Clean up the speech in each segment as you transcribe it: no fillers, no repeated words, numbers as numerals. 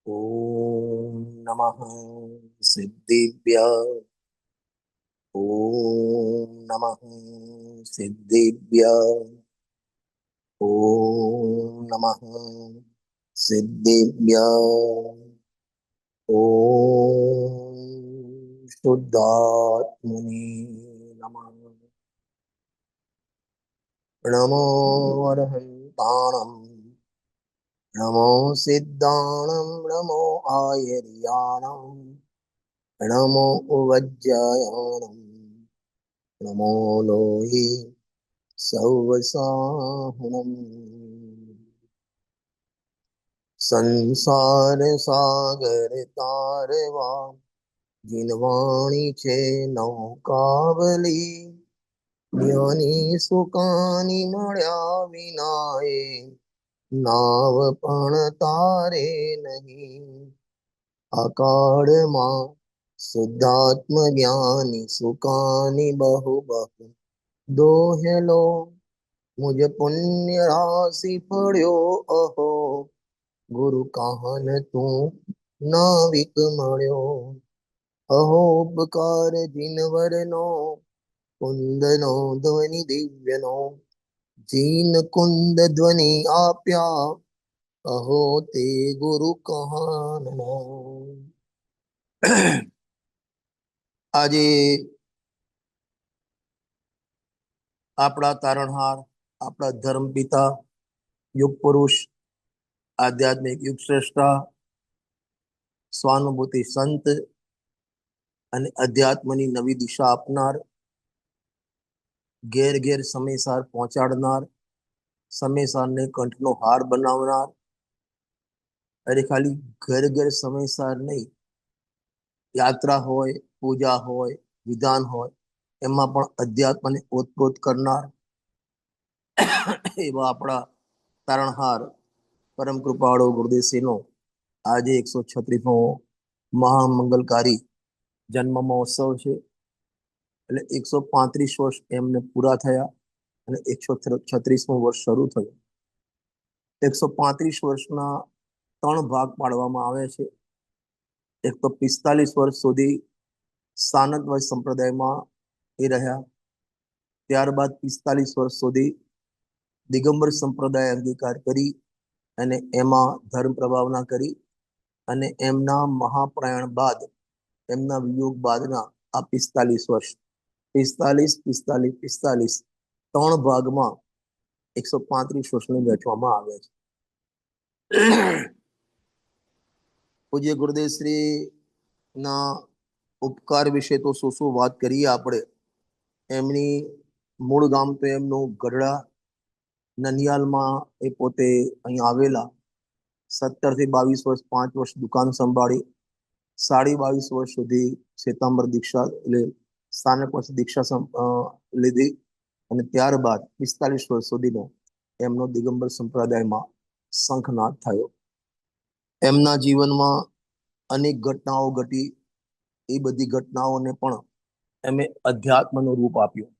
ઓમ નમઃ સિદ્ધિભ્ય. ઓમ નમઃ સિદ્ધિભ્ય. ઓમ નમઃ સિદ્ધિભ્ય. ઓમ શુદ્ધાત્મને નમઃ. નમો અર્હંતાણં. નમો સિદ્ધાણં. નમો આયર્યાણં. નમો ઉવજ્જયાણં. નમો લોહી સૌવસાહનમ. સંસાર સાગર તારવા જીનવાણી છે નૌકાવલી. જ્ઞાની સુકાની મળ્યા વિનાએ નાવ પણ તારે નહીં. અકાળમાં શુદ્ધાત્મ જ્ઞાની સુકાની બહુ બહુ દોહેલો. મુझ પુણ્ય રાશિ પડ્યો અહો. ગુરુ કહન તું નાવિક મળ્યો. અહો ઉપકાર જીનવરનો કુંદનો ધ્વનિ દિવ્યનો. જીન કુંદ ધ્વનિ આપ્યા અહો તે ગુરુ કહનનો. આજે આપણા તારણહાર, આપણા ધર્મ પિતા, યુગ પુરુષ, આધ્યાત્મિક યુગ શ્રેષ્ઠા, સ્વાનુભૂતિ સંત અને અધ્યાત્મની નવી દિશા આપનાર, ઘેર ઘેર સમયસાર પહોંચાડનાર, સમયસારને કંઠનો હાર બનાવનાર. અરે ખાલી ઘર ઘર સમયસાર નહીં, યાત્રા હોય, પૂજા હોય, વિધાન હોય, એમાં પણ અધ્યાત્મને ઓતપ્રોત કરનાર એવા આપણા તારણહાર પરમ કૃપાળુ ગુરુદેવશ્રીનો આજે 136મો મહામંગલકારી જન્મ મહોત્સવ છે. એટલે 135 વર્ષ એમને પૂરા થયા અને 136મો વર્ષ શરૂ થયો. 135 વર્ષના 3 ભાગ પાડવામાં આવે છે. એક તો 45 વર્ષ સુધી સાનંદવય સંપ્રદાયમાં એ રહ્યા. ત્યારબાદ 45 વર્ષ સુધી દિગંબર સંપ્રદાય અંગીકાર કરી અને એમાં ધર્મ પ્રભાવના કરી. અને એમના મહાપ્રયાણ બાદ, એમના વિયોગ બાદના આ 45 વર્ષ, 45, 45, 45 3 ભાગમાં 135 વર્ષને વહેંચવામાં આવે છે. પૂજ્ય ગુરુદેવશ્રી ના ઉપકાર વિશે તો શું વાત કરીએ આપણે. એમની મૂળ ગામ તો એમનું ગઢડા, નનિયાલમાં એ પોતે અહીં આવેલા. 17 થી 22 વર્ષ, 5 વર્ષ દુકાન સંભાળી. 22.5 વર્ષ સુધી શ્વેતાંબર દીક્ષા એટલે સ્થાનક પછી દીક્ષા લીધી. અને ત્યારબાદ 45 વર્ષ સુધીનો એમનો દિગંબર સંપ્રદાયમાં શંખનાદ થયો. એમના જીવનમાં અનેક ઘટનાઓ ઘટી. એ બધી ઘટનાઓને પણ એમે અધ્યાત્મનું રૂપ આપ્યું.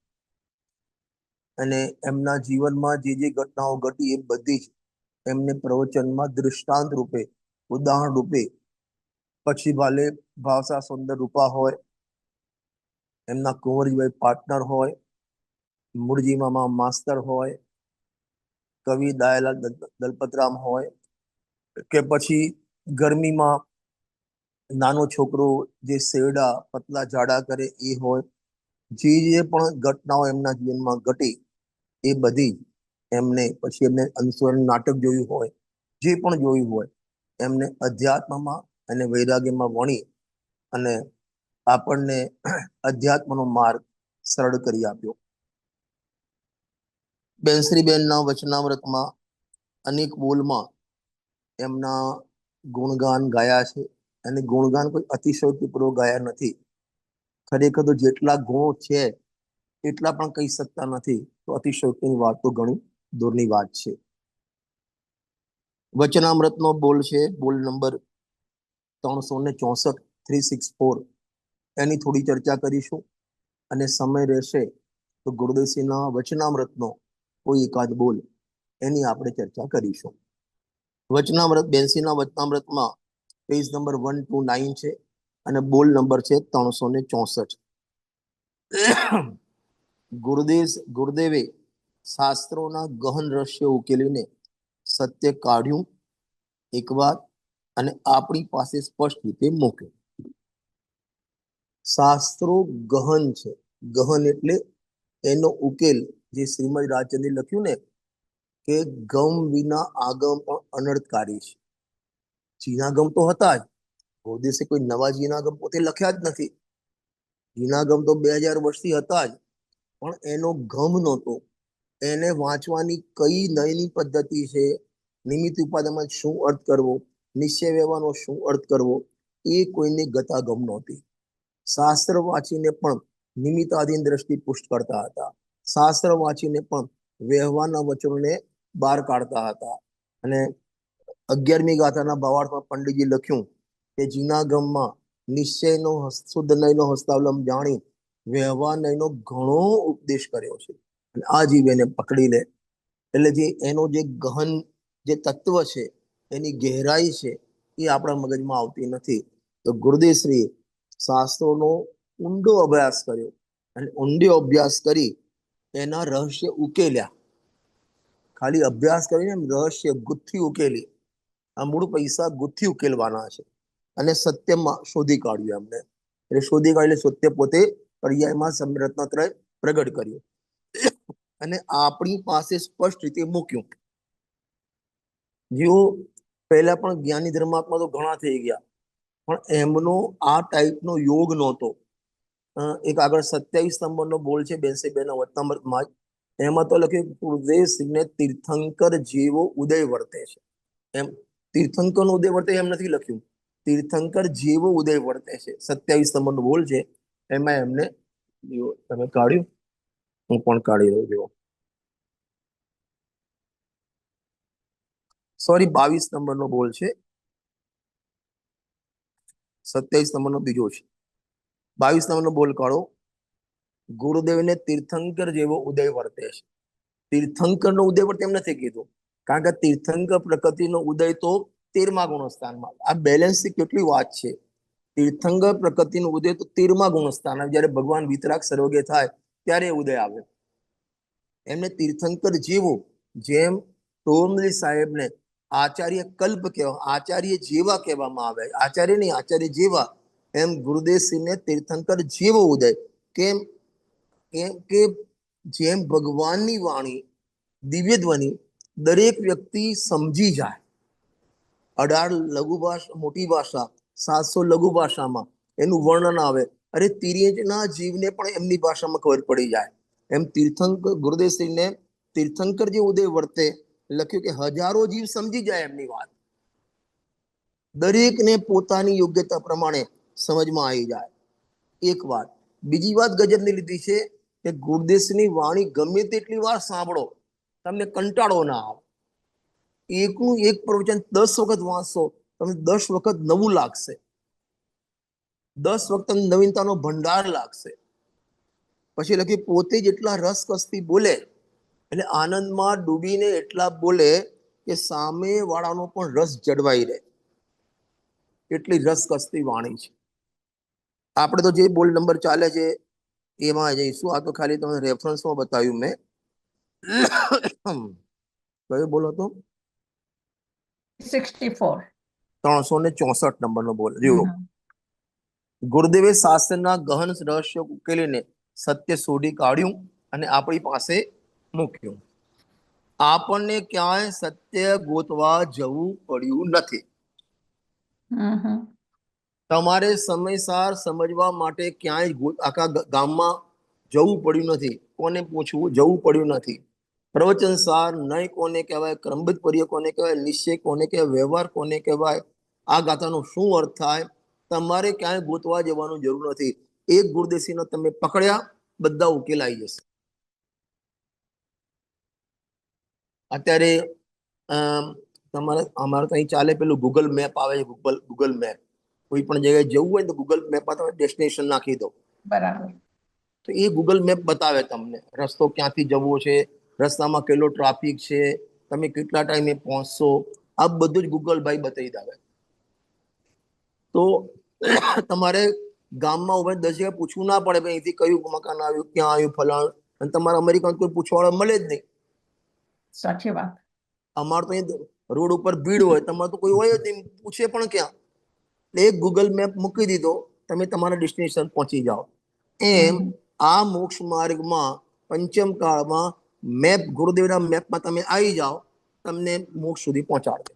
અને એમના જીવનમાં જે ઘટનાઓ ઘટી એ બધી જ એમને પ્રવચનમાં દૃષ્ટાંત રૂપે, ઉદાહરણ રૂપે, પછી ભાલે ભાવસા સુંદર રૂપા હોય, એમના કુંવરજીભાઈ પાર્ટનર હોય, મૂળજી મામા માસ્તર હોય, કવિ દયાલાલ દલપતરામ હોય, કે પછી ગરમીમાં નાનો છોકરો જે શેરડા પતલા જાડા કરે એ હોય. જે પણ ઘટનાઓ એમના જીવનમાં ઘટી એ બધી એમને પછી એમને અનુસ્વરણ નાટક જોયું હોય, જે પણ જોયું હોય, એમને અધ્યાત્મમાં અને વૈરાગ્યમાં વણી અને આપણને અધ્યાત્મનો માર્ગ સરળ કરી આપ્યો. બેનશ્રીબેનના વચનામૃતમાં અનેક બોલમાં એમના ગુણગાન ગાયા છે. અને ગુણગાન કોઈ અતિશયોક્તિપૂર્વક ગાયા નથી. ખરેખર તો જેટલા ગુણો છે એટલા પણ કહી શકતા નથી, તો અતિશયોક્તિની વાત તો ઘણી દૂરની વાત છે. વચનામૃતનો બોલ છે, બોલ નંબર 364, 364. એની થોડી ચર્ચા કરીશું. અને સમય રહેશે તો ગુરુદેવશ્રીના વચનામૃતનો કોઈ એકાદ બોલ એની આપણે ચર્ચા કરીશું. વચનામૃત, બેનશ્રીના વચનામૃતમાં પેજ નંબર 129 છે અને બોલ નંબર છે 364. ગુરુદેવે શાસ્ત્રોના ગહન રહસ્ય ઉકેલીને સત્ય કાઢ્યું એકવાર અને આપણી પાસે સ્પષ્ટ રીતે મૂક્યું. શાસ્ત્રો ગહન છે, ગહન એટલે એનો ઉકેલ જે શ્રીમદ રાજચંદ્રે લખ્યું ને કે ગમ વિના આગમ પણ અનર્થકારી છે. જીનાગમ તો હતા જ, ગોદેશે કોઈ નવા જીનાગમ પોતે લખ્યા જ નથી. જીનાગમ તો 2000 વર્ષથી હતા જ, પણ એનો ગમ નહોતો. એને વાંચવાની કઈ નયની પદ્ધતિ છે, નિમિત્ત ઉપાદામાં શું અર્થ કરવો, નિશ્ચય વ્યવહારનો શું અર્થ કરવો, એ કોઈને ગતાગમ નહોતી. શાસ્ત્ર વાંચીને પણ નિમિત્તાધીન દ્રષ્ટિ પુષ્ટ કરતા હતા. શાસ્ત્ર વાંચીને પણ વ્યવહારના વચનોને બહાર કાઢતા હતા. અને 11મી ગાથાના ભાવાર્થમાં પંડિતજી લખ્યું કે જીનાગમમાં નિશ્ચયનો શુદ્ધ નયનો હસ્તાવલંબ જાણી વ્યવહાર નયનો ઘણો ઉપદેશ કર્યો છે. અને આ જીવ એને પકડી લે એટલે જે એનો જે ગહન જે તત્વ છે, એની ગહેરાઈ છે, એ આપણા મગજમાં આવતી નથી. તો ગુરુદેવશ્રી શાસ્ત્રોનો ઊંડો અભ્યાસ કર્યો અને ઊંડો અભ્યાસ કરી એના રહસ્ય ઉકેલ્યા. ખાલી અભ્યાસ કરીને રહસ્ય ગુથ્થી ઉકેલી. આ મૂળ પૈસા ગુથ્થી ઉકેલવાના છે અને સત્યમાં શોધી કાઢ્યું એમને. એટલે શોધી કાઢી સત્ય પોતે પર્યાયમાં રત્નત્રય પ્રગટ કર્યું અને આપણી પાસે સ્પષ્ટ રીતે મૂક્યું. જેઓ પહેલા પણ જ્ઞાની ધર્માત્મા તો ઘણા થઈ ગયા, પણ એમનો આ ટાઈપનો યોગ નહોતો. એક આગળ 27 નંબરનો બોલ છે 82 વતનામૃતમાં, એમાં તો લખ્યું ગુરુદેવસિંહને તીર્થંકર જેવો ઉદય વર્તે છે. એમ તીર્થંકરનો ઉદય વર્તે એમ નથી લખ્યું, તીર્થંકર જેવો ઉદય વર્તે છે. 27 નંબરનો બોલ છે, એમાં એમને તમે કાઢ્યું, હું પણ કાઢી રહ્યો છું. સોરી 22 નંબરનો બોલ છે, 27 નંબરનો બીજો છે. 22 નંબરનો બોલ કાઢો. ગુરુદેવને તીર્થંકર જેવો ઉદય વર્તે છે. તીર્થંકરનો ઉદય વર્તે એમ નથી કીધું, કારણ કે તીર્થંકર પ્રકૃતિનો ઉદય તો 13મા ગુણસ્થાનમાં. આ બેલેન્સની કેટલી વાત છે. તીર્થંકર પ્રકૃતિનો ઉદય તો 13મા ગુણસ્થાન, જ્યારે ભગવાન વિતરાગ સર્વગે થાય ત્યારે ઉદય આવે. એમને તીર્થંકર જેવો, જેમ ટોમલી સાહેબને આચાર્ય કલ્પ કહેવા, આચાર્ય જેવા કહેવામાં આવે, આચાર્ય નહીં આચાર્ય જેવા, એમ ગુરુદેવસિંહને તીર્થંકર જેવો ઉદય. કેમ? કેમ કે જેમ ભગવાનની વાણી દિવ્ય ધ્વનિ દરેક વ્યક્તિ સમજી જાય. 18 લઘુ ભાષા મોટી ભાષા, 700 લઘુ ભાષામાં એનું વર્ણન આવે. અરે તિર્યંચના જીવને પણ એમની ભાષામાં ખબર પડી જાય. એમ તીર્થંકર ગુરુદેવસિંહને તીર્થંકર જે ઉદય વર્તે લખ્યું કે હજારો જીવ સમજી જાય એમની વાત, દરેકને પોતાની યોગ્યતા પ્રમાણે સમજમાં આવી જાય. એક વાત. બીજી વાત ગજબની લીધી છે કે ગુરુદેવની વાણી ગમે તેટલી વાર સાંભળો, તમને કંટાળો ના આવે. એકનું એક પ્રવચન 10 વખત વાંચશો, તમને 10 વખત નવું લાગશે, 10 વખત નવીનતાનો ભંડાર લાગશે. પછી લખ્યું પોતે જેટલા રસકસથી બોલે, એટલે આનંદમાં ડૂબીને એટલા બોલે કે સામે વાળાનો પણ રસ જળવાઈ રહે, એટલી રસકસતી વાણી છે. આપણે તો જે બોલ નંબર ચાલે છે એમાં જઈશું. આ તો ખાલી તમને રેફરન્સમાં બતાવ્યું મેં. કયો બોલ હતો? 64. 364 નંબરનો બોલ રહ્યો. ગુરુદેવે શાસ્ત્રના ગહન રહસ્ય ઉકેલીને સત્ય શોધી કાઢ્યું અને આપણી પાસે મૂક્યું. આપણને ક્યાંય સત્ય ગોતવા જવું પડ્યું નથી. તમારે સમયસર સમજવા માટે ક્યાંય આખા ગામમાં જવું પડ્યું નથી, કોને પૂછવું જવું પડ્યું નથી. પ્રવચન સાર નય કોને કહેવાય, ક્રમબદ્ધ પર્ય કોને કહેવાય, નિશ્ચય કોને કહેવાય, વ્યવહાર કોને કહેવાય, આ ગાથાનો શું અર્થ થાય, તમારે ક્યાંય ગોતવા જવાનું જરૂર નથી. એક ગુરુદેવસિંહને તમે પકડ્યા, બધા ઉકેલાઈ જશે. અત્યારે તમારે અમારે તો અહીં ચાલે પેલું ગૂગલ મેપ આવે છે, ગૂગલ મેપ. કોઈ પણ જગ્યાએ જવું હોય તો ગૂગલ મેપમાં તમે ડેસ્ટિનેશન નાખી દો, બરાબર, તો એ ગૂગલ મેપ બતાવે તમને રસ્તો ક્યાંથી જવો છે, રસ્તામાં કેટલો ટ્રાફિક છે, તમે કેટલા ટાઈમે પહોંચશો, આ બધું જ ગૂગલ ભાઈ બતાવી દે. તો તમારે ગામમાં ઉભા 10 જગ્યાએ પૂછવું ના પડે ભાઈ અહીંથી કયું મકાન આવ્યું, ક્યાં આવ્યું, ફલાણ. અને તમારે અમેરિકામાં કોઈ પૂછવાવાળા મળે જ નહીં. સાચી વાત. અમારે તો અહીં રોડ ઉપર ભીડ હોય, તમારે તો કોઈ હોય જ નહીં, પૂછે પણ ક્યાં. એટલે એક ગૂગલ મેપ મૂકી દીધો, તમે તમારા ડેસ્ટિનેશન પહોંચી જાઓ. એમ આ મોક્ષ માર્ગમાં પંચમ કાળમાં મેપ, ગુરુદેવના મેપમાં તમે આવી જાઓ, તમને મોક્ષ સુધી પહોંચાડે.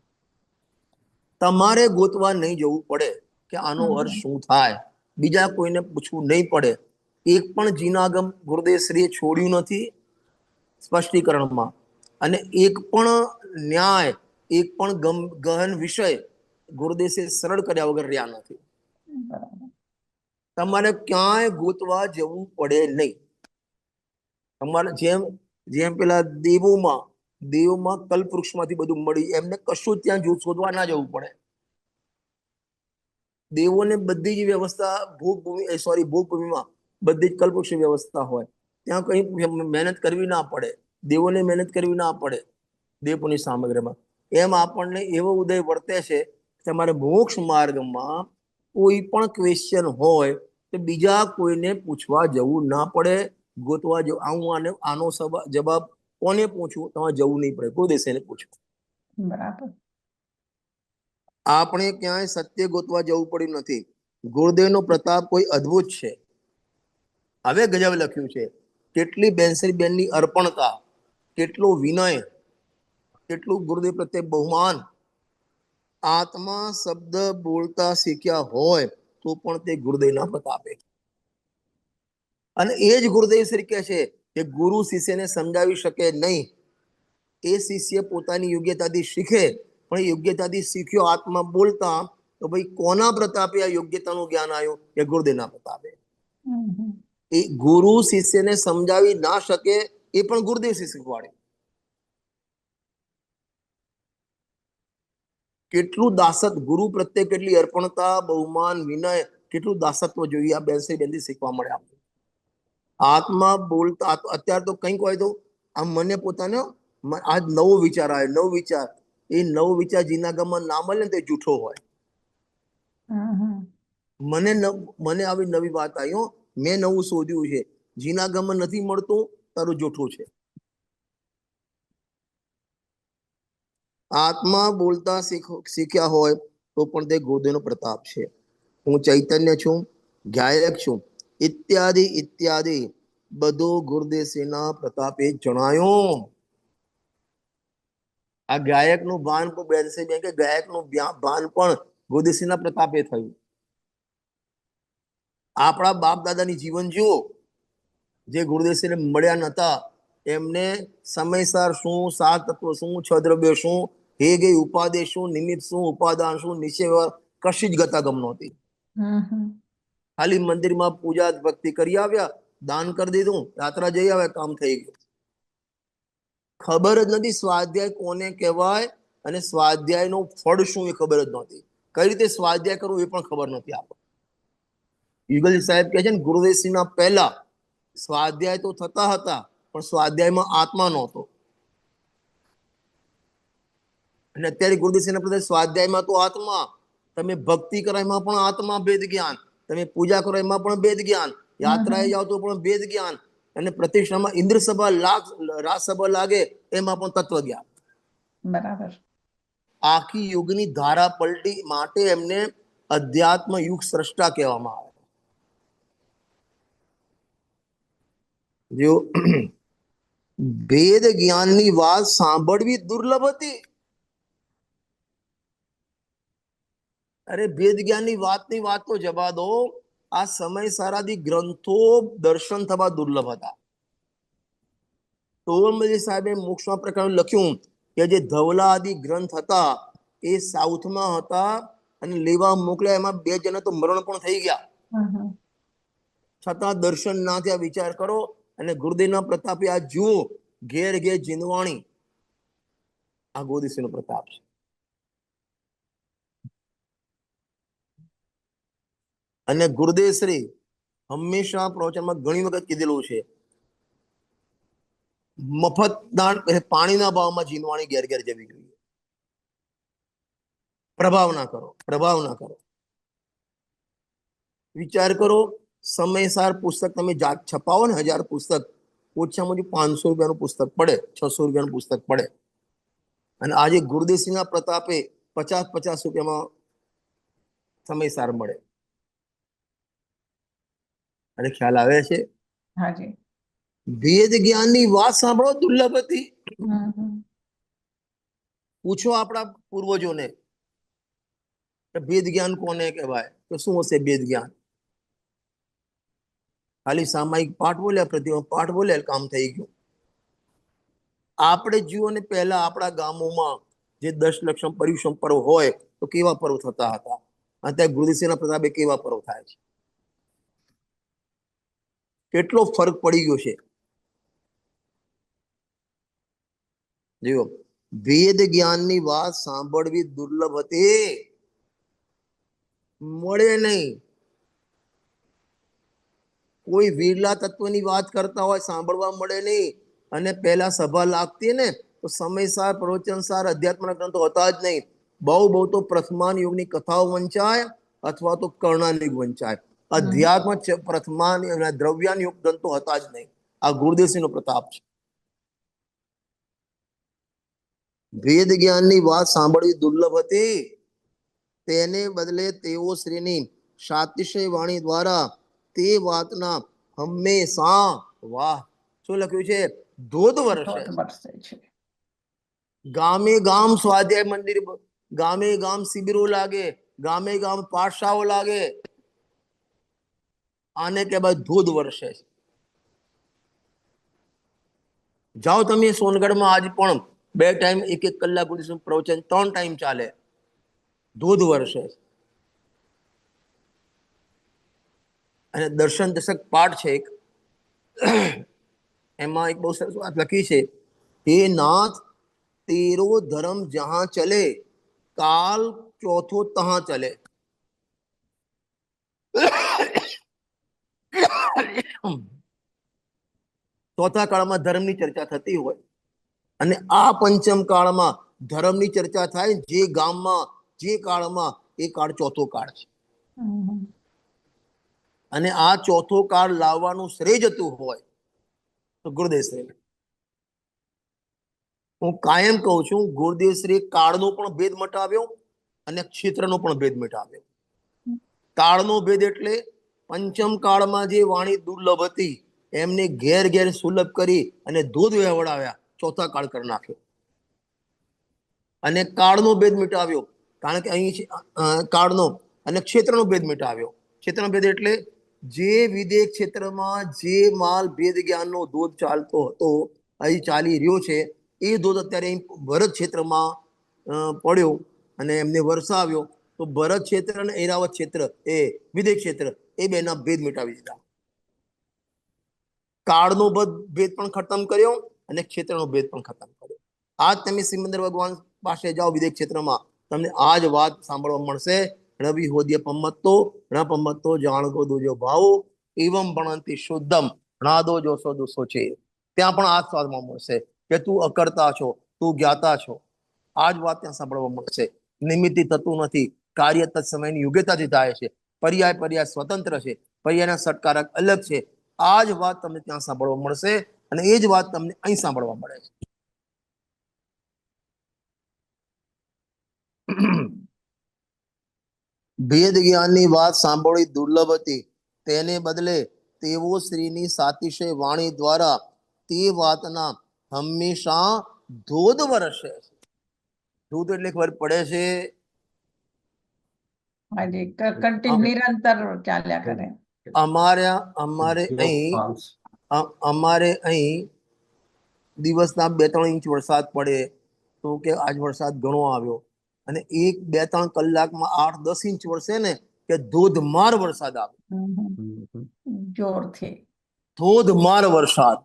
તમારે ગોતવા નહીં જવું પડે કે આનો અર્થ શું થાય, બીજા કોઈને પૂછવું નહીં પડે. એક પણ જીનાગમ ગુરુદેવ શ્રીએ છોડ્યું નથી સ્પષ્ટીકરણમાં, અને એક પણ ન્યાય, એક પણ ગહન વિષય ગુરુદેશે સરળ કર્યા વગર રહ્યા નથી. તમારે ક્યાંય ગોતવા જવું પડે નહીં. તમારે જેમ જેમ પેલા દેવોમાં કલ્પવૃક્ષમાંથી બધું મળી, એમને કશું ત્યાં શોધવા ના જવું પડે. દેવોને બધી જ વ્યવસ્થા ભોગભૂમિમાં બધી જ કલ્પવૃક્ષ વ્યવસ્થા હોય, ત્યાં કઈ મહેનત કરવી ના પડે, દેવોને મહેનત કરવી ના પડે દેવપુની સામગ્રીમાં. એમ આપણને એવો ઉદય વર્તે છે, તમારે મોક્ષ માર્ગમાં કોઈ પણ ક્વેશ્ચન હોય તો બીજા કોઈને પૂછવા જવું ના પડે, ગોતવા જવું. આનો જવાબ કોને પૂછવું, તમારે જવું નહીં પડે, કોઈ દેશે પૂછવું. બરાબર. આપણે ક્યાંય સત્ય ગોતવા જવું પડ્યું નથી. ગુરુદેવનો પ્રતાપ કોઈ અદ્ભુત છે. હવે ગજબ લખ્યું છે, કેટલી બેનની અર્પણતા, કેટલો વિનય, કેટલું ગુરુદેવ પ્રત્યે બહુમાન. આત્મા શબ્દ બોલતા શીખ્યા હોય તો પણ તે ગુરુદેવના પ્રતાપે. અને એ જ ગુરુદેવ શ્રી કહે છે કે ગુરુ શિષ્યને સમજાવી શકે નહીં. એ શિષ્ય પોતાની યોગ્યતાથી શીખે, પણ યોગ્યતાથી શીખ્યો આત્મા બોલતા, તો ભાઈ કોના પ્રતાપે આ યોગ્યતાનું જ્ઞાન આવ્યું? એ ગુરુદેવના પ્રતાપે. એ ગુરુ શિષ્યને સમજાવી ના શકે, એ પણ ગુરુદેવ શીખવાડે. કેટલું દાસત, ગુરુ પ્રત્યે કેટલી અર્પણતા, બહુમાન, વિનય, કેટલું દાસત્વ જોઈએ આ બેનથી શીખવા મળે આપણે. આત્મા બોલતા અત્યારે તો કંઈક હોય તો આમ મને પોતાનો આજ નવો વિચાર આવે, નવો વિચાર, એ નવો વિચાર જીનાગમમાં ના મળે ને તો જૂઠો હોય. મને આવી નવી વાત આવી, મેં નવું શોધ્યું છે, જીનાગમમાં નથી મળતું, તારું જૂઠું છે. આત્મા બોલતા શીખ્યા હોય તો પણ તે ગુરુદેવનો પ્રતાપ છે. હું ચૈતન્ય છું, ગાયક છું, ઇત્યાદિ ઇત્યાદિ બધો ગુરુદેવના પ્રતાપે જણાયું. આ ગાયકનું ભાન બેન કે ગાયકનું ભાન પણ ગુરુદેવના પ્રતાપે થયું. આપણા બાપ દાદાની જીવન જુઓ, જે ગુરુદેવને મળ્યા નતા, એમને સમયસર શું, સાત તત્વ શું, છ દ્રવ્ય શું, હે ગઈ ઉપાદેશ શું, નિમિત્ત શું, ઉપાદાન શું, નિશ્ચય કશી જ ગતાગમ નહોતી. ખાલી મંદિરમાં પૂજા ભક્તિ કરી આવ્યા, દાન કરી દીધું, યાત્રા જઈ આવ્યા, કામ થઈ ગયું. ખબર જ નથી સ્વાધ્યાય કોને કહેવાય અને સ્વાધ્યાયનું ફળ શું એ ખબર જ નહોતી. કઈ રીતે સ્વાધ્યાય કરવું એ પણ ખબર નથી આપણને. યુગલજી સાહેબ કહે છે ને, ગુરુદેવસિંહના પહેલા સ્વાધ્યાય તો થતા હતા, પણ સ્વાધ્યાયમાં આત્મા નહોતો. અને અત્યારે ગુરુદેવસિંહના પ્રત્યે સ્વાધ્યાયમાં તો આત્મા, તમે ભક્તિ કરો એમાં પણ આત્મા ભેદ જ્ઞાન, તમે પૂજા કરો એમાં પણ ભેદ જ્ઞાન, યાત્રાએ જાઓ તો પણ ભેદ જ્ઞાન, અને પ્રતિષ્ઠામાં ઇન્દ્ર સભા રાજસભા લાગે એમાં પણ તત્વ જ્ઞાન. બરાબર. આખી યુગની ધારા પલટી માટે એમને અધ્યાત્મ યુગ સ્રષ્ટા કહેવામાં આવે. જો ભેદ જ્ઞાનની વાત સાંભળવી દુર્લભ હતી. અરે ભેદ જ્ઞાનની વાતની વાત તો જવા દો, આ સમય સારાદી ગ્રંથો દર્શન થવા દુર્લભ હતા. ટોળમલજી સાહેબે મોક્ષના પ્રકરણ લખ્યું કે જે ધવલા આદિ ગ્રંથ હતા એ સાઉથમાં હતા અને લેવા મોકલ્યા, એમાં 2 જણા તો મરણ પણ થઈ ગયા, છતાં દર્શન ના થયા. વિચાર કરો. અને ગુરુદેવના પ્રતાપે આ જુઓ, ઘેર ઘેર જીંદવાણી, આ ગુરુદેવનો પ્રતાપ છે. અને ગુરુદેવ શ્રી હંમેશા પ્રવચનમાં ઘણી વખત કીધેલું છે, મફત પાણીના ભાવમાં જીનવાણી ઘેર ઘેર જવી જોઈએ. પ્રભાવ ના કરો, પ્રભાવ ના કરો. વિચાર કરો, સમયસાર પુસ્તક તમે જાત છપાવો ને 1000 પુસ્તક, ઓછામાં ઓછું 500 રૂપિયાનું પુસ્તક પડે, 600 રૂપિયાનું પુસ્તક પડે. અને આજે ગુરુદેવસિંહના પ્રતાપે 50-50 રૂપિયામાં સમયસાર મળે. અને ખ્યાલ આવે છે? હાજી. વેદ જ્ઞાનની વાત સાંભળો, દુર્લભ હતી. હમ. પૂછો આપણા પૂર્વજોને કે વેદ જ્ઞાન કોને કહેવાય, તો શું હશે વેદ જ્ઞાન? ખાલી સામાયિક પાઠ બોલ્યા, પ્રતિમા પાઠ બોલ્યા, કામ થઈ ગયું. આપણે જુઓ ને, પહેલા આપણા ગામોમાં જે 10 લક્ષમ પર્યુષમ પર્વ હોય તો કેવા પર્વ થતા હતા, અત્યારે ગુરુદેવસિંહના પ્રતાપે કેવા પર્વ થાય છે. કેટલો ફરક પડી ગયો છે. જો વેદ જ્ઞાનની વાત સાંભળવી દુર્લભ હતી, મળે નહીં. કોઈ વિરલા તત્વની વાત કરતા હોય, સાંભળવા મળે નહીં. અને પહેલા સભા લાગતી ને તો સમયસાર પ્રવચનસાર અધ્યાત્મના ગ્રંથો હતા જ નહીં. બહુ તો પ્રથમાન યુગની કથાઓ વંચાય અથવા તો કર્ણાની વંચાય. અધ્યાત્મ પ્રથમાન દ્રવ્યાન યુગ ગ્રંથો હતા જ નહીં. આ ગુરુદેવસિંહનો પ્રતાપ છે. વેદ જ્ઞાનની વાત સાંભળવી દુર્લભ હતી, તેને બદલે તેઓ શ્રીની સાતિશય વાણી દ્વારા તે વાતના હંમેશા, વાહ, શું લખ્યું છે? ધોધ વર્ષે. છે. ગામે ગામ સ્વાધ્યાય મંદિર, ગામે ગામ શિબિરો લાગે, ગામે ગામ પાઠશાળાઓ લાગે. આને કહેવાય ધોધ વર્ષે. જાઓ તમે સોનગઢમાં, આજ પણ 2 ટાઈમ 1-1 કલાક સુધી પ્રવચન, 3 ટાઈમ ચાલે. ધોધ વર્ષે. અને દર્શન દશક પાઠ છે એક, એમાં એક બહુ સરસ વાત લખી છે, હે નાથ તેરો ધર્મ જહાં ચલે, કાલ ચોથો તહાં ચલે. ચોથા કાળમાં ધર્મની ચર્ચા થતી હોય અને આ પંચમ કાળમાં ધર્મની ચર્ચા થાય, જે ગામમાં જે કાળમાં, એ કાળ ચોથો કાળ છે. અને આ ચોથો કાળ લાવવાનું શ્રેય જતું હોય તો ગુરુદેવશ્રી. હું કાયમ કહું છું, ગુરુદેવશ્રી કાળનો પણ ભેદ મટાવ્યો અને ક્ષેત્રનો પણ ભેદ મટાવ્યો. કાળનો ભેદ એટલે પંચમ કાળમાં જે વાણી દુર્લભ હતી એમને ઘેર ઘેર સુલભ કરી અને દૂધ વેવડાવ્યા, ચોથા કાળ કરી નાખ્યો. અને કાળનો ભેદ મિટાવ્યો, કારણ કે અહીં કાળનો અને ક્ષેત્રનો ભેદ મિટાવ્યો. ક્ષેત્રનો ભેદ એટલે જે વિદેશ ક્ષેત્રમાં જે માલ ભેદ જ્ઞાનનો દૂધ ચાલતો હતો, અહીં ચાલી રહ્યો છે, એ દૂધ અત્યારે ભરત ક્ષેત્રમાં પડ્યો અને એમને વરસાવ્યો. તો ભરત ક્ષેત્ર અને ઐરાવત ક્ષેત્ર, એ વિદેશ ક્ષેત્ર, એ બેના ભેદ મિટાવી દીધા. કાળનો ભેદ પણ ખતમ કર્યો અને ક્ષેત્રનો ભેદ પણ ખતમ કર્યો. આજ તમે સિમંદર ભગવાન પાસે જાઓ વિદેશ ક્ષેત્રમાં, તમને આ જ વાત સાંભળવા મળશે. રવિ હોદ્ય પમ્મત્તો ન પમ્મત્તો જાણગો દોજો ભાવો એવમ ભણંતી શુદ્ધમ નાદો જોશો દોસો છે. ત્યાં પણ આ સ્વાદમાં મળશે કે તું અકર્તા છો, તું જ્ઞાતા છો. આ જ વાત ત્યાં સાંભળવા મળશે. નિમિત્તિ થતું નથી, કાર્ય તત્ સમયની યોગ્યતાથી થાય છે. પર્યાય સ્વતંત્ર છે, પર્યાયના સટકારક અલગ છે. આ જ વાત તમને ત્યાં સાંભળવા મળશે અને એ જ વાત તમને અહીં સાંભળવા મળે છે. ભેદ જ્ઞાનની વાત સાંભળવી દુર્લભ હતી, તેને બદલે તેઓ શ્રીની સાતિશય વાણી દ્વારા તે વાતના હંમેશા ધોધ વરસે. ધોધ એટલે ખબર પડે છે? હાજી, નિરંતર ચાલ્યા કરે. અમારે અહીં દિવસના 2-3 ઇંચ વરસાદ પડે તો કે આજ વરસાદ ઘણો આવ્યો, અને 1-2-3 કલાકમાં 8-10 ઇંચ વરસે ને કે ધોધમાર વરસાદ આવે. જોરથી ધોધમાર વરસાદ,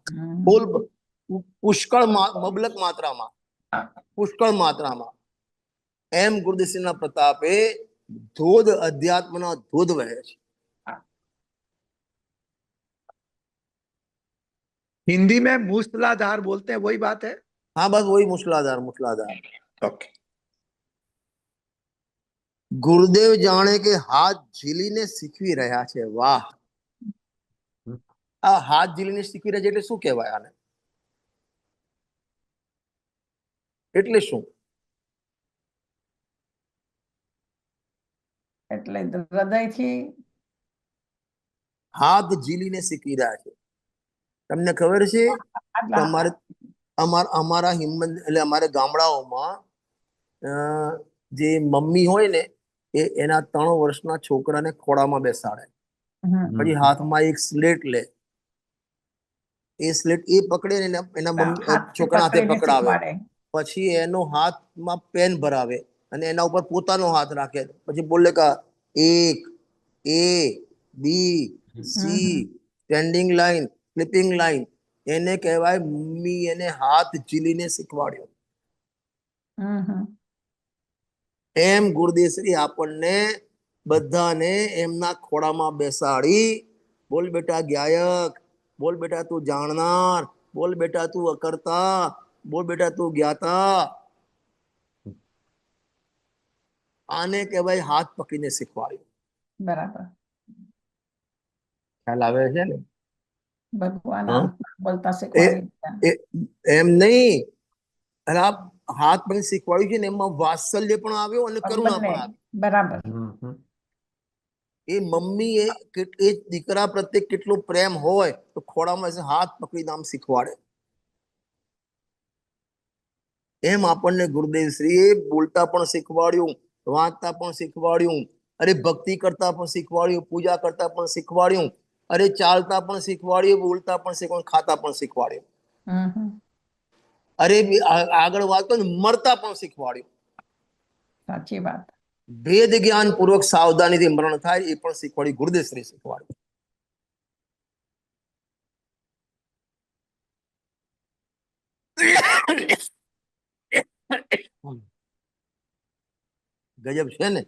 પુષ્કળ મબલક માત્રામાં, પુષ્કળ માત્રામાં. એમ ગુરુદેવસિંહના પ્રતાપે ધોધ અધ્યાત્મના ધોધ વહે છે. हिंदी में मूसलाधार बोलते हैं, वही बात है? हाँ, बस वही मूसलाधार, मूसलाधार. ओके. ગુરુદેવ જાણે કે હાથ ઝીલીને શીખવી રહ્યા છે. વાહ, આ હાથ ઝીલીને શીખવી રહ્યા છે એટલે શું કહેવાય આને? એટલે શું? એટલે હૃદયથી હાથ ઝીલીને શીખવી રહ્યા છે. તમને ખબર છે આટલા તમારે અમારા હિંમત એટલે અમારે ગામડાઓમાં જે મમ્મી હોય ને એ એના 3 વર્ષના છોકરાને ખોળામાં બેસાડે, પછી હાથમાં એક સ્લેટ લે, એ સ્લેટ એ પકડે ને એના મમ્મી છોકરા હાથે પકડાવે, પછી એનો હાથમાં પેન ભરાવે અને એના ઉપર પોતાનો હાથ રાખે, પછી બોલે કે 1 A B C standing line, sleeping line. એને કહેવાય મમ્મી એને હાથ ઝીલીને શીખવાડ્યો. એમ ગુરુદેવશ્રી આપણને બધાને એમના ખોળામાં બેસાડી, બોલ બેટા ગાયક, બોલ બેટા તું જાણનાર, બોલ બેટા તું અકર્તા, બોલ બેટા તું જ્ઞાતા. આને કહેવાય હાથ પકડીને શીખવાડ્યું. બરાબર. ખ્યાલ આવે છે ને? ભગવાન બોલતા શીખવાડી. એમ નહીં, હાથ પકડી શીખવાડ્યું છે ને એમાં વાત્સલ્ય પણ આવ્યો અને કરુણા પણ આવી. બરાબર. એ મમ્મી એ દીકરા પ્રત્યે કેટલો પ્રેમ હોય તો ખોળામાં હાથ પકડીને આમ શીખવાડે. એમ આપણને ગુરુદેવશ્રીએ બોલતા પણ શીખવાડ્યું, વાંચતા પણ શીખવાડ્યું, અરે ભક્તિ કરતા પણ શીખવાડ્યું, પૂજા કરતા પણ શીખવાડ્યું, અરે ચાલતા પણ શીખવાડ્યું, બોલતા પણ શીખવાડ્યું, ખાતા પણ શીખવાડ્યું, અરે આગળ વાત તો મરતા પણ શીખવાડ્યું. સાચી વાત. ભેદ જ્ઞાન પૂર્વક સાવધાનીથી મરણ થાય એ પણ શીખવાડ્યું, ગુરુદેવશ્રી શીખવાડ્યું. ગજબ છે ને?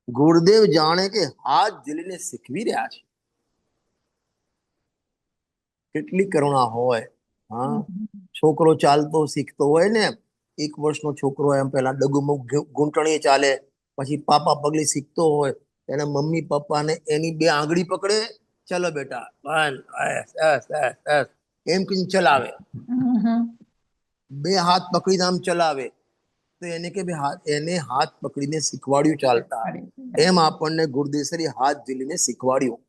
ગુરુદેવ જાણે કે હાથ ઝીલીને શીખવી રહ્યા છે. કેટલી કરુણા હોય. હા, છોકરો ચાલતો શીખતો હોય ને, 1 વર્ષનો છોકરો એમ પેલા ડગુમગ ઘૂંટણીએ ચાલે, પછી પાપા પગલી શીખતો હોય, એના મમ્મી પપ્પાને એની 2 આંગળી પકડે, ચલો બેટા 1 એમ કહીને ચલાવે, 2 હાથ પકડીને આમ ચલાવે, તો એને કે એને હાથ પકડીને શીખવાડ્યું ચાલતા. એમ આપણને ગુરુદેવશ્રી હાથ ઝીલીને શીખવાડ્યું.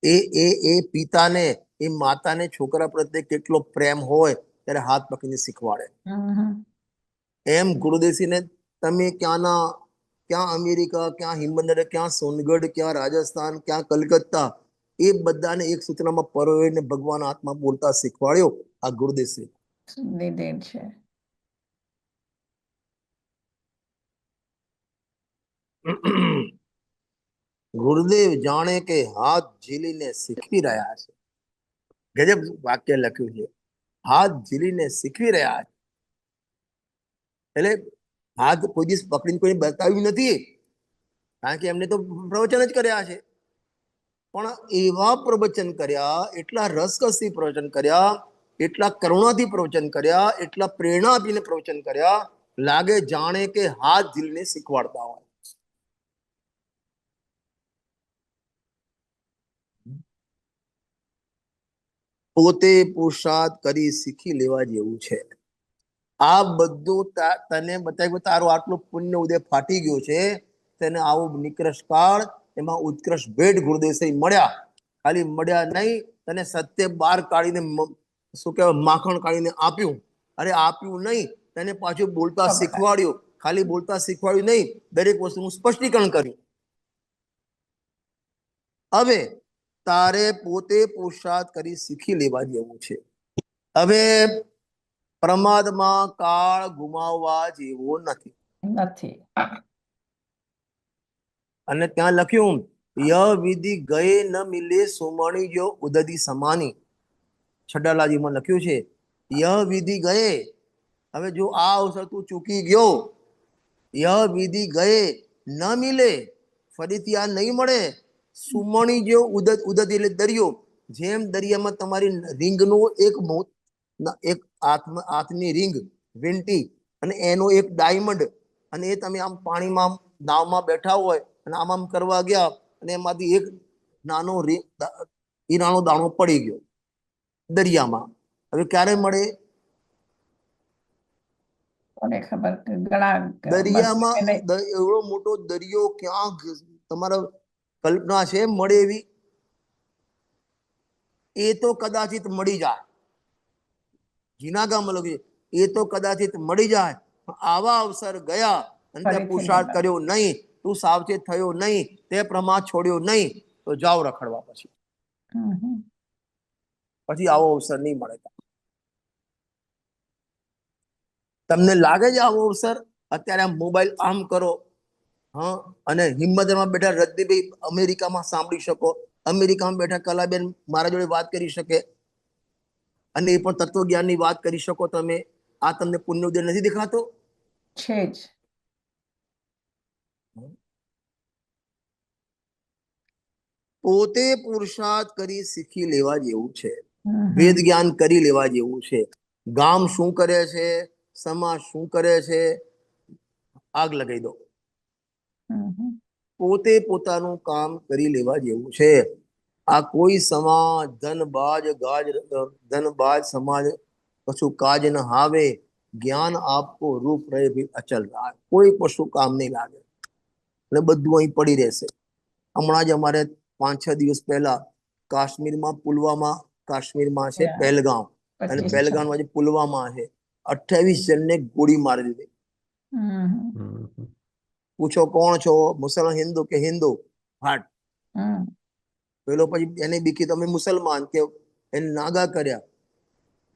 એ પિતાને, એ માતાને છોકરા પ્રત્યે કેટલો પ્રેમ હોય ત્યારે હાથ પકડીને શીખવાડે. એમ ગુરુદેવશ્રીને તમે ક્યાં અમેરિકા, ક્યાં હિંમતનગર, ક્યાં સોનગઢ, ક્યાં રાજસ્થાન, ક્યાં કલકત્તા, એ બધાને એક સૂત્રમાં પરોવીને ભગવાન આત્મા બોલતા શીખવાડ્યો આ ગુરુદેવશ્રી. છે. ગુરુદેવ જાણે કે હાથ ઝીલીને શીખવી રહ્યા છે. ગજબ વાક્ય લખ્યું છે, હાથ ઝીલીને શીખવી રહ્યા છે. એટલે હાથ કોઈ દિવસ પકડીને કોઈ બતાવ્યું નથી, કારણ કે એમને તો પ્રવચન જ કર્યા છે, પણ એવા પ્રવચન કર્યા, એટલા રસકસથી પ્રવચન કર્યા, એટલા કરુણાથી પ્રવચન કર્યા, એટલા પ્રેરણા આપીને પ્રવચન કર્યા, લાગે જાણે કે હાથ ઝીલીને શીખવાડતા હોય. પોતે પુરુષાર્થ કરી શીખી લેવા જેવું છે. આ બધું તને બતાવ્યું, તારું આટલું પુણ્ય ઉદય ફાટી ગયું છે, તેને આવું નિકૃષ્ટ કાળ, એમાં ઉત્કૃષ્ટ ભેટ ગુરુદેવશ્રી મળ્યા. ખાલી મળ્યા નહીં, તને સત્ય બહાર કાઢીને શું કહેવાય માખણ કાઢીને આપ્યું. અરે આપ્યું નહીં, તને પાછું બોલતા શીખવાડ્યું. ખાલી બોલતા શીખવાડ્યું નહીં, દરેક વસ્તુનું સ્પષ્ટીકરણ કર્યું. હવે તારે પોતે પુરુષાર્થ કરી શીખી લેવા જેવું છે. હવે પ્રમાદમાં કાળ ગુમાવવા જેવો નથી. અને ત્યાં લખ્યું, ય વિધિ ગયે ન મિલે સુમણી જો ઉદધિ સમાની. છડાલાજીમાં લખ્યું છે, ય વિધિ ગયે, હવે જો આ અવસર તું ચૂકી ગયો, ય વિધિ ગયે ન મિલે, ફરીથી આ નહીં મળે. સુમણી જો ઉદધિ એટલે દરિયો, જેમ દરિયામાં તમારી રીંગનું એક એક હાથની રિંગ વીંટી અને એનો એક ડાયમંડ, અને એ તમે આમ પાણીમાં નાવમાં બેઠા હોય અને આમ કરવા ગયા અને એમાંથી એક નાનો હીરાનો દાણો પડી ગયો દરિયામાં. હવે ક્યારે મળે? કોને ખબર કે ઘણા દરિયામાં એને એવડો મોટો દરિયો ક્યાં તમારા કલ્પના છે મળે એવી? એ તો કદાચિત મળી જાય. જીના ગામમાં લખ્યું છે એ તો કદાચિત મળી જાય. આવા અવસર ગયા અને તે ફરીથી પુરુષાર્થ નહીં કર્યો નહીં, તું સાવચેત થયો નહીં, તે પ્રમાદ છોડ્યો નહીં, તો જાઓ રખડવા. પછી આવો અવસર નહીં મળે. તમને લાગે છે આવો અવસર? અત્યારે આમ મોબાઈલ આમ કરો, હા, અને હિંમતમાં બેઠા રજનીભાઈ અમેરિકામાં સાંભળી શકો, અમેરિકામાં બેઠા કલાબેન મારા જોડે વાત કરી શકે, અને એ પણ તત્વજ્ઞાનની વાત કરી શકો તમે. આ તમને પુણ્યોદય નથી દેખાતો? છે જ. પોતે પુરુષાર્થ કરી શીખી લેવા જેવું છે, વેદ જ્ઞાન કરી લેવા જેવું છે. ગામ શું કરે છે, સમાજ શું કરે છે, આગ લગાવી દો. પોતે પોતાનું કામ કરી લેવા જેવું છે. આ કોઈ સમાજ ધનબાજ સમાજ કશું કાજ ન હાવે, જ્ઞાન આપકો રૂપ રહે ભી અચલ રહા. કોઈ કશું કામ નહીં લાગે અને બધું અહીં પડી રહેશે. હમણાં જ અમારે 5-6 દિવસ પહેલા કાશ્મીરમાં પુલવામા, કાશ્મીરમાં છે પહેલગામ, અને પહેલગામમાં જે પુલવામા છે 28 જણને ગોળી મારી દીધી. પૂછો કોણ છો? મુસલમાન, હિન્દુ કે હિન્દુ? હાટ. પેલો પછી એને બીકી તમે મુસલમાન કે એને નાગા કર્યા,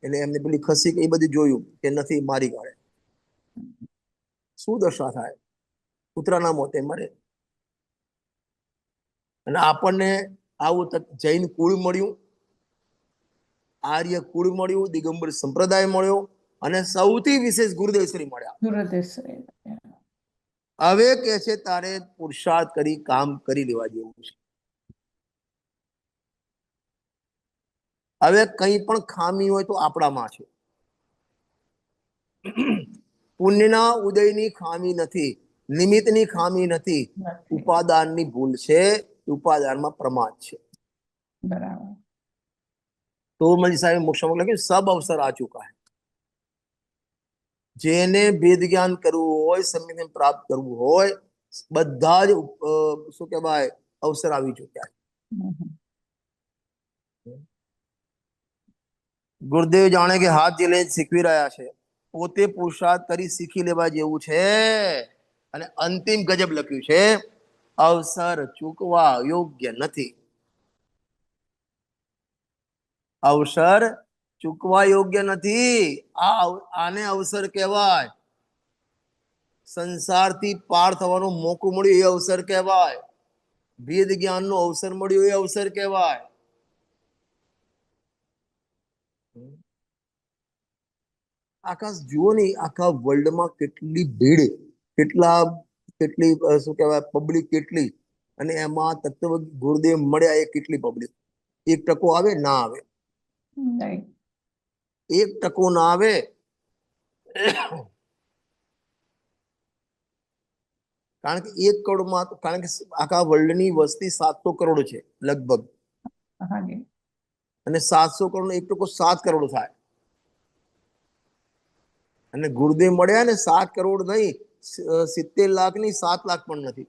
એટલે એમને પેલી ખસી એ બધું જોયું કે નથી, મારી ગાળે. શું દશા થાય? કૂતરાના મોતે મરે. અને આપણને આવું જૈન કુળ મળ્યું, આર્ય કુળ મળ્યું, દિગંબર સંપ્રદાય મળ્યો, અને સૌથી વિશેષ ગુરુદેવશ્રી મળ્યા. હવે કે છે તારે પુરુષાર્થ કરી કામ કરી લેવા જેવું છે. હવે કંઈ પણ ખામી હોય તો આપણામાં છે. પુણ્યના ઉદયની ખામી નથી, નિમિત્તની ખામી નથી, ઉપાદાનની ભૂલ છે, ઉપાદાનમાં પ્રમાદ છે. બરાબર. તો મજી સાહેબ મોક્ષમાં લખ્યું સબ અવસર આ ચુકા હૈ. જેને વેદ જ્ઞાન કરવું હોય, સંમિલન પ્રાપ્ત કરવું હોય, બધા જ શું કહેવાય અવસર આવી ચૂક્યા છે. ગુરુદેવ જાણે કે હાથ જે લઈને શીખવી રહ્યા છે, પોતે પુરુષાર્થ કરી શીખી લેવા જેવું છે. અને અંતિમ ગજબ લખ્યું છે, અવસર ચૂકવા યોગ્ય નથી. અવસર ચૂકવા યોગ્ય નથી. આને અવસર કહેવાય. સંસારથી પાર થવાનો મોકો મળ્યો એ અવસર કહેવાય. વેદ જ્ઞાનનો અવસર મળ્યો એ અવસર કહેવાય. આકાશ જુઓ ને, આખા વર્લ્ડમાં કેટલી ભીડ, કેટલી શું કહેવાય પબ્લિક કેટલી, અને એમાં તત્વ ગુરુદેવ મળ્યા એ કેટલી પબ્લિક. 1% આવે ના આવે? 1% ના આવે. કારણ કે 1 કરોડમાં, કારણ કે આખા વર્લ્ડની વસ્તી 700 કરોડ છે લગભગ, અને 700 કરોડ 1% 7 કરોડ થાય. અને ગુરુદેવ મળ્યા ને 7 કરોડ નહીં, 70 લાખ નહીં, 7 લાખ પણ નથી.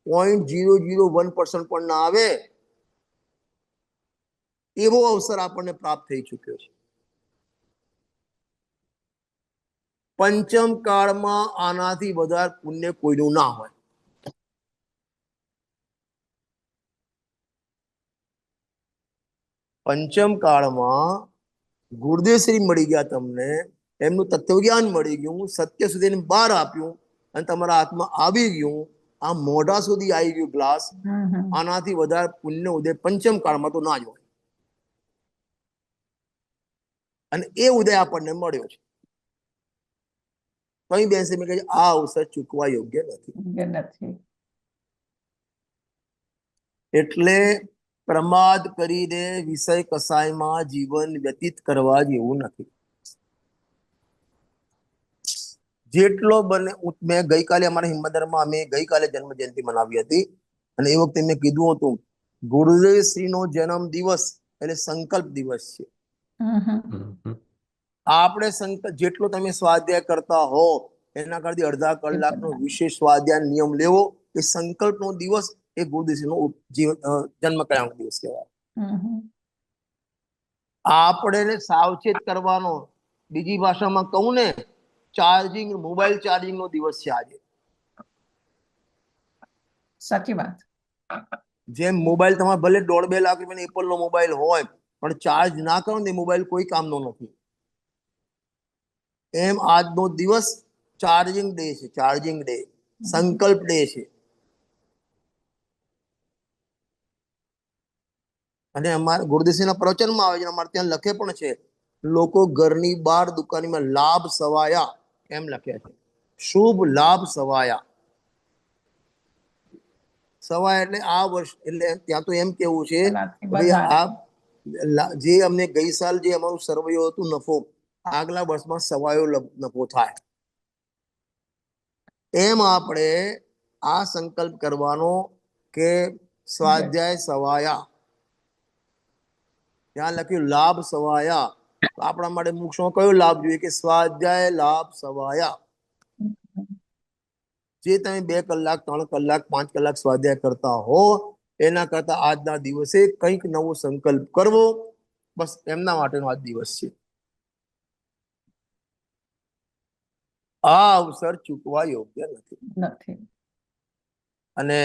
0.001% પણ ના આવે એવો અવસર આપણને પ્રાપ્ત થઈ ચુક્યો છે. પંચમ કાળમાં આનાથી વધારે પુણ્ય કોઈનું ના હોય. પંચમ કાળમાં ગુરુદેવ શ્રી મળી ગયા તમને, એમનું તત્વજ્ઞાન મળી ગયું, સત્ય સુધી બહાર આપ્યું, અને તમારા હાથમાં આવી ગયું, આ મોઢા સુધી આવી ગયું ગ્લાસ. આનાથી વધારે પુણ્ય ઉદય પંચમ કાળમાં તો ના જ હોય. અને એ ઉદય આપણને મળ્યો છે. કઈ બેસે મેં કહે આ અવસર ચૂકવા યોગ્ય નથી. એટલે પ્રમાદ કરીને વિષય કસાયમાં જીવન વ્યતીત કરવા જેવું નથી. જેટલો બને મેં ગઈકાલે અમારા હિંમતનગરમાં અમે ગઈકાલે જન્મ જયંતિ મનાવી હતી અને એ વખતે મેં કીધું હતું ગુરુદેવ શ્રીનો જન્મ દિવસ એટલે સંકલ્પ દિવસ છે. આપણે જેટલો તમે સ્વાધ્યાય કરતા હો એના કરતી અડધા કલાકનો વિશેષ સ્વાધ્યાય નિયમ લેવો. એ સંકલ્પનો દિવસ એ ગુરુદેવનો જન્મ કયાનો દિવસ કહેવાય. આપણે સાવચેત કરવાનો. બીજી ભાષામાં કહું ને, ચાર્જિંગ મોબાઈલ ચાર્જિંગ નો દિવસ છે આજે. સાચી વાત. જેમ મોબાઈલ તમારે ભલે 1.5-2 લાખ રૂપિયાનો એપલ નો મોબાઈલ હોય પણ ચાર્જ ના કરો ને મોબાઈલ કોઈ કામનો નથી. એમ આજનો દિવસ ચાર્જિંગ ડે છે. ચાર્જિંગ ડે, સંકલ્પ ડે છે. અને અમારા ગુરુદેવના પ્રવચનમાં આવે છે, અમારે ત્યાં લખે પણ છે, લોકો ઘરની બહાર દુકાનીમાં લાભ સવાયા એમ લખ્યા છે. શુભ લાભ સવાયા. સવાય એટલે આ વર્ષ, એટલે ત્યાં તો એમ કેવું છે ભાઈ આ જે અમને ગઈ સાલ જે અમારું સર્વૈયો હતું નફો, આગલા વર્ષમાં સવાયો નફો થાય. એમ આપણે આ સંકલ્પ કરવાનો કે સ્વાધ્યાય સવાયા. ત્યાં લખ્યું લાભ સવાયા. તો આપણા માટે મોક્ષમાં કયો લાભ જોઈએ? કે સ્વાધ્યાય લાભ સવાયા. જે તમે 2 કલાક 3 કલાક 5 કલાક સ્વાધ્યાય કરતા હો એના કરતા આજના દિવસે કંઈક નવો સંકલ્પ કરવો. બસ એમના માટેનો આજ દિવસ છે. આ અવસર ચૂકવા યોગ્ય નથી. અને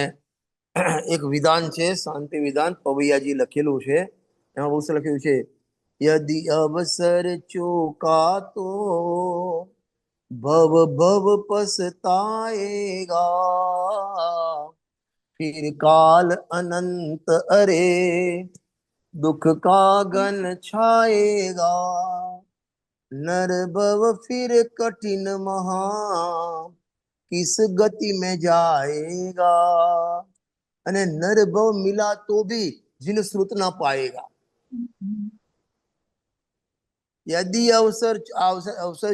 એક વિધાન છે, શાંતિ વિધાન, પવૈયાજી લખેલું છે. એમાં બહુ લખ્યું છે, યદિ અવસર ચૂકા તો ભવ ભવ પછતાएगा, फिर काल अनंत अरे दुख का गन छाएगा, नर भव फिर कठिन महा किस गति में जाएगा, અને नर भव मिला तो भी जिन श्रुत ना पाएगा. યદિ અવસર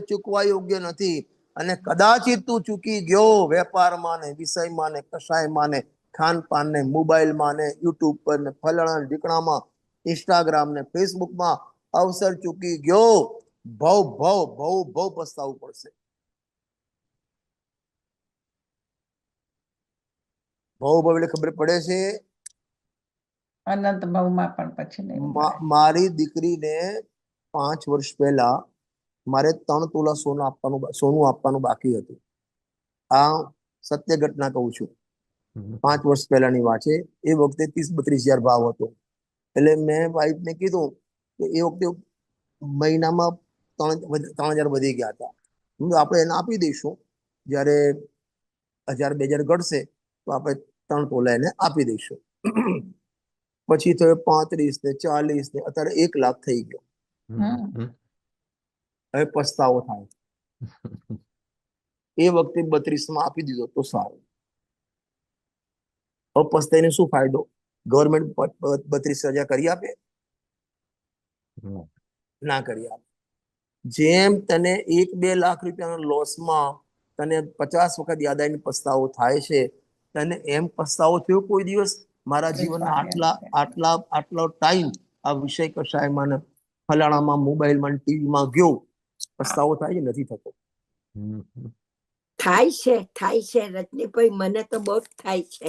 ચૂકવા યોગ્ય નથી અને કદાચિત તું ચૂકી ગયો વેપારમાં ને વિષયમાં ને કશાયમાં ને ખાનપાન ને મોબાઈલમાં ને યુટ્યુબ પર ને ફલાણા ઢીકણામાં ઇન્સ્ટાગ્રામ ને ફેસબુકમાં અવસર ચૂકી ગયો, ભવ ભવ ભવ ભવ પસ્તાવવું પડશે. ભવ ભવ એટલે ખબર પડે છે અનંત ભવમાં પણ પછી નહીં મળે. મારી દીકરીને 5 વર્ષ પહેલા મારે 3 તોલા સોનું આપવાનું બાકી હતું. આ સત્ય ઘટના કહું છું. 5 વર્ષ પહેલાની વાત છે. એ વખતે 30-32 હજાર ભાવ હતો. એટલે મેં વાઈફને કીધું કે એ વખતે મહિનામાં 3,000 વધી ગયા હતા. આપણે એને આપી દઈશું, જ્યારે 1,000-2,000 ઘટશે તો આપણે 3 તોલા એને આપી દઈશું. પછી તો 35 ને 40 ને અત્યારે 1 લાખ થઈ ગયો. હવે પસ્તાવો થાય. એ વખતે 32 આપી દીધો તો સારું. હવે પસ્તાઈને શું ફાયદો? ગવર્મેન્ટ 32,000 કરી આપે? ના કરી આપે. જેમ તને 1-2 લાખ રૂપિયાના લોસમાં તને 50 વખત યાદ આવીને પસ્તાવો થાય છે, તને એમ પસ્તાવો થયો કોઈ દિવસ મારા જીવનના આટલો ટાઈમ આ વિષય કશાયમાં ફલાણામાં મોબાઈલમાં ટીવીમાં ગયો, પસ્તાવો થાય છે? નથી થતો. થાય છે રજનીભાઈ, મને તો બહુ થાય છે.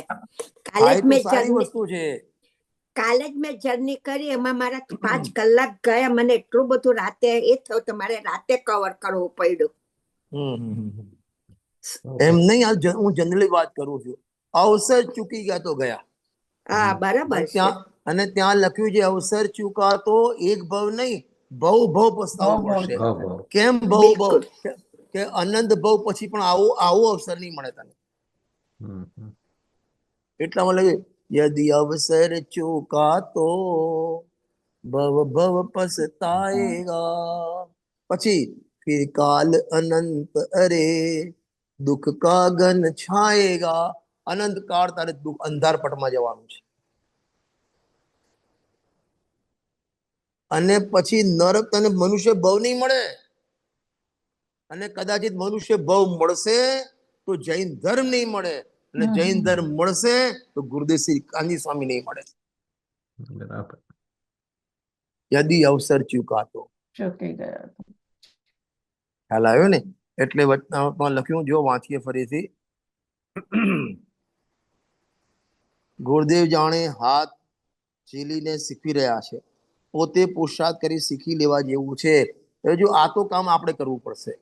કાલે જ મેં જર્ની કરી, એમાં મારા 5 કલાક ગયા. મને એટલું બધું રાતે એ થયું કે મારે રાતે કવર કરવું પડ્યું. એમ નહીં, હું જનરલી વાત કરું છું. અવસર ચૂકી ગયા તો ગયા. હા, બરાબર છે. અને ત્યાં લખ્યું છે અવસર ચૂકા તો એક ભવ નહીં, ભવ ભવ પસ્તાવવું પડશે. કેમ ભવ ભવ? કે અનંત ભવ પછી પણ આવો અવસર નહીં મળે તને. એટલામાં લખ્યું યદિ અવસર ચૂકા તો ભવ ભવ પછતાएगा, પછી फिर काल अनंत अरे दुख का गन छाएगा. અનંત કાળ તારે દુઃખ અંધારપટમાં જવાનું છે. અને પછી નરક તને મનુષ્ય ભવ નહીં મળે, અને કદાચિત મનુષ્ય ભવ મળશે તો જૈન ધર્મ નહીં મળે, અને જૈન ધર્મ મળશે તો ગુરુદેવ શ્રી કાનજી સ્વામી નહીં મળે. બરાબર. યદિ અવસર ચૂકા તો. ચૂકી ગયો. ખ્યાલ આવ્યો ને? એટલે વચનામૃતમાં લખ્યું, જો વાંચીએ ફરીથી. ગુરુદેવ જાણે હાથ ચીલીને શીખવી રહ્યા છે, પોતે પુરુષાર્થ કરી શીખી લેવા જેવું છે. હવે જો આ તો કામ આપણે કરવું પડશે.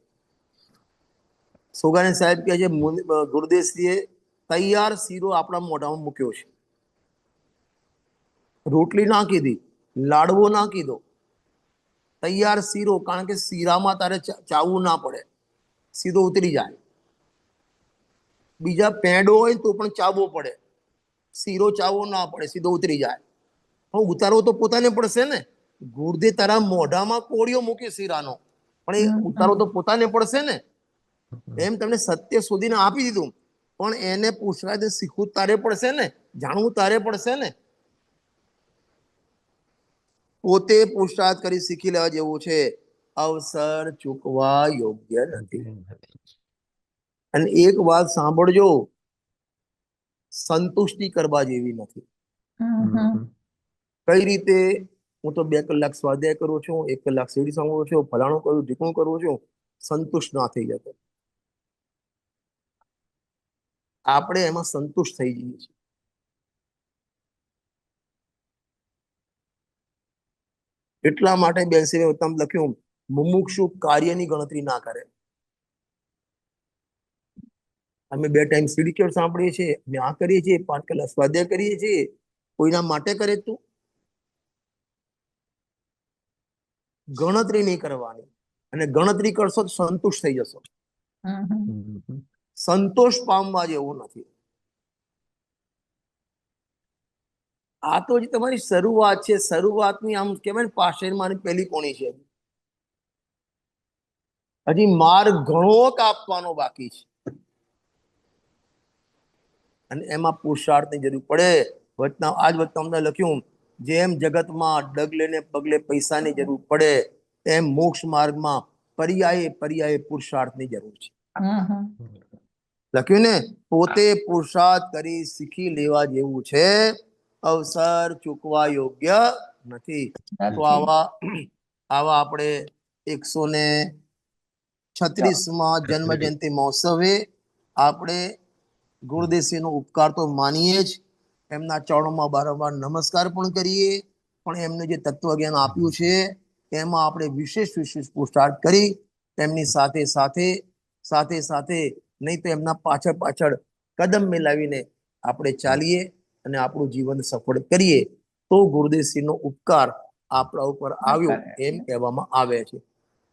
સોગાણી સાહેબ કહે છે, ગુરુદેવશ્રીએ તૈયાર શીરો આપણા મોઢામાં મૂક્યો છે. રોટલી નાખી દી, લાડવો નાખી દો, તૈયાર શીરો. કારણ કે શીરામાં તારે ચાવવું ના પડે, સીધો ઉતરી જાય. બીજા પેંડો હોય તો પણ ચાવવો પડે, શીરો ચાવવો ના પડે, સીધો ઉતરી જાય. પણ ઉતારવો તો પોતાને પડશે ને. ગુરુદેવ તારા મોઢામાં કોળિયો મૂકી શીરાનો, પણ એ ઉતારવો તો પોતાને પડશે ને. એમ તમને સત્ય શોધીને આપી દીધું, પણ એને પુરુષાર્થ શીખવું તારે પડશે ને, જાણવું તારે પડશે ને. પોતે પુરુષાર્થ કરી શીખી લેવા જેવું છે, અવસર ચૂકવા યોગ્ય નથી. અને એક વાત સાંભળજો, સંતુષ્ટિ કરવા જેવી નથી. કઈ રીતે? હું તો 2 કલાક સ્વાધ્યાય કરું છું, 1 કલાક સીડી સાંભળું છું, ફલાણું કરું, ઢીકણું કરું છું, સંતુષ્ટ ના થઈ જતો. આપણે એમાં સંતુષ્ટ થઈ જઈએ છીએ. એટલા માટે બેસી તમે લખ્યું, મુમુક્ષુ કાર્યની ગણતરી ના કરે. અમે 2 ટાઈમ સીડી કેળ સાંભળીએ છીએ, અમે આ કરીએ છીએ, 5 કલાક સ્વાધ્યાય કરીએ છીએ, કોઈના માટે કરે તું? ગણતરી નહીં કરવાની. અને ગણતરી કરશો તો સંતુષ્ટ થઈ જશો. સંતોષ પામવા જેવું નથી. આ તો જે તમારી શરૂઆત છે, શરૂઆતની આમ કહેવાય ને પાષાણમાં પહેલી કોણી છે. હજી માર્ગ ઘણો કાપવાનો બાકી છે, અને એમાં પુરુષાર્થની જરૂર પડે. આજ વચનામૃતમાં લખ્યું, જેમ જગતમાં ડગલે ને પગલે પૈસાની જરૂર પડે, તેમ મોક્ષ માર્ગમાં પર્યાયે પુરુષાર્થની જરૂર છે. લખ્યું ને, પોતે પુરુષાર્થ કરી શીખી લેવા જેવું છે, અવસર ચૂકવા યોગ્ય નથી. તો આવા આપણે 136માં જન્મ જયંતિ મહોત્સવે આપણે ગુરુદેવશ્રીનો ઉપકાર તો માનીએ જ, એમના ચરણોમાં વારંવાર નમસ્કાર પણ કરીએ, પણ એમને જે તત્વજ્ઞાન આપ્યું છે એમાં આપણે વિશેષ પુરુષાર્થ કરી તેમની સાથે નહીં તો એમના પાછળ કદમ મિલાવીને આપણે ચાલીએ અને આપણું જીવન સફળ કરીએ, તો ગુરુદેવશ્રીનો ઉપકાર આપણા ઉપર આવ્યો એમ કહેવામાં આવે છે.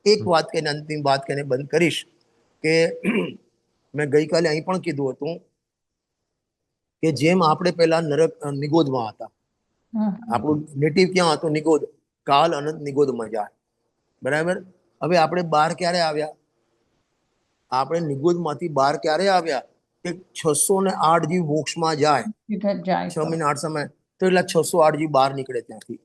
એક વાત કહીને, અંતિમ વાત કહીને બંધ કરીશ કે મેં ગઈકાલે અહીં પણ કીધું હતું કે જેમ આપણે પહેલા નિગોદમાં હતા, આપણું નેટિવ ક્યાં હતું? નિગોદ. કાલ અનંત નિગોદમાં જાય, બરાબર. હવે આપણે બહાર ક્યારે આવ્યા? આપણે નિગોદમાંથી બહાર ક્યારે આવ્યા? કે 608 જીવ મોક્ષમાં જાય, 6 મહિના 8 સમય, તો એટલે 608 જીવ બહાર નીકળે ત્યાંથી.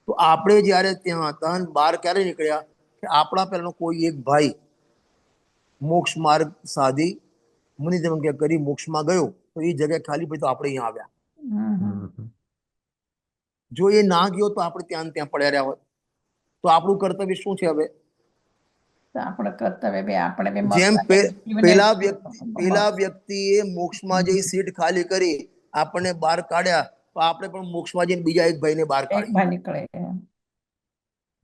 તો આપણે જયારે ત્યાં હતા, બહાર ક્યારે નીકળ્યા? કે આપણા પહેલાનો કોઈ એક ભાઈ મોક્ષ માર્ગ સાધી મુનિધર્મ કરી મોક્ષમાં ગયો, તો એ જગ્યાએ ખાલી પડી, તો આપણે અહીંયા આવ્યા. જો એ ના ગયો તો આપણે ત્યાં પડ્યા રહ્યા હોત. તો આપણું કર્તવ્ય શું છે? હવે જેમ પેલા વ્યક્તિએ મોક્ષમાં જઈ સીટ ખાલી કરી, આપણને બહાર કાઢ્યા, તો આપણે પણ મોક્ષમાં જઈને બીજા એક ભાઈને બહાર કાઢ્યા.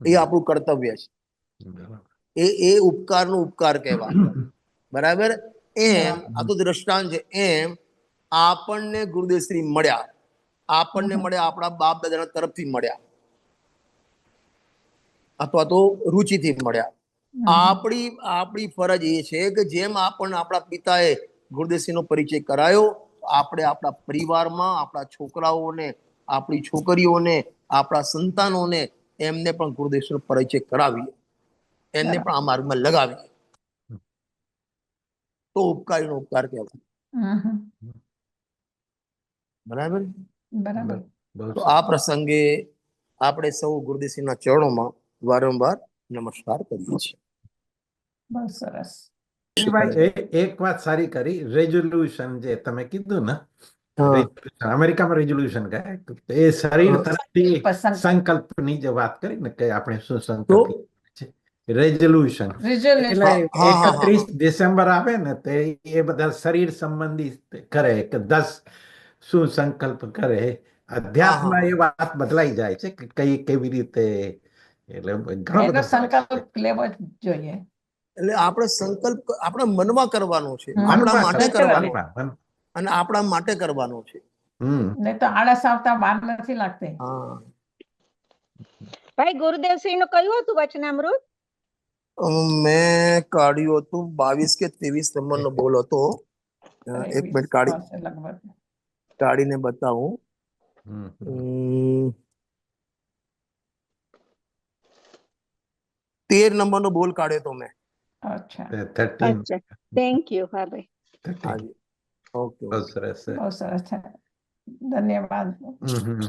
એ આપણું કર્તવ્ય છે. એ ઉપકારનો ઉપકાર કહેવાય, બરાબર. એમ આ તો દ્રષ્ટાંત છે. એમ આપણને ગુરુદેવશ્રી મળ્યા, આપણા બાપ દાદાના તરફથી મળ્યા, અથવા તો રુચિથી મળ્યા. આપણી ફરજ એ છે કે જેમ આપણને આપણા પિતાએ ગુરુદેવશ્રીનો પરિચય કરાયો, આપણે આપણા પરિવારમાં આપણા છોકરાઓને, આપણી છોકરીઓને, આપણા સંતાનોને એમને પણ ગુરુદેવશ્રીનો પરિચય કરાવીએ, એમને પણ આ માર્ગમાં લગાવીએ, તો ઉપકારીનો ઉપકાર કહેવાય. બરાબર. તો આ પ્રસંગે આપણે સૌ ગુરુદેવસિંહના ચરણોમાં વારંવાર નમસ્કાર કરીએ છીએ. બહુ સરસ. એક વાત સારી કરી, રેઝોલ્યુશન જે તમે કીધું ને, હા. resolution, અમેરિકામાં રેઝોલ્યુશન કહે, એ શરીર હા. તરફથી સંકલ્પ. સંકલ્પની જે વાત કરી ને કે આપણે શું તો? સંકલ્પ છે, રેઝોલ્યુશન Resolution. એટલે હા, હા, 31 ડિસેમ્બર આવે ને તે એ બધા શરીર સંબંધી કરે કે 10 શું સંકલ્પ કરે. અધ્યાત્મમાં એ વાત બદલાઈ જાય છે કે કઈ કેવી રીતે, એટલે ઘણો એનો બધો ફરક છે. સંકલ્પ લેવો જ જોઈએ. એટલે આપણે સંકલ્પ આપણા મનમાં કરવાનો છે, હમ. આપણા મનમાં માટે કરો, કરવાનો મનમાં. અને આપણા માટે કરવાનો છે. નહીં તો આળસ આવતા વાર નથી લાગતી. હા. ભાઈ ગુરુદેવસિંહ નું કયું હતું વચનામૃત? મેં કાઢ્યું હતું 22 કે 23 નંબરનો બોલ હતો. એક મિનિટ હશે લગભગ. કાઢીને બતાવું. હમ. 13 નંબરનો બોલ કાઢ્યો તો મેં. અચ્છા, 13. Thank you. હા ભાઈ. 13. હાજી. ઓકે બહુ સરસ છે. બહુ સરસ છે. ધન્યવાદ. હમ.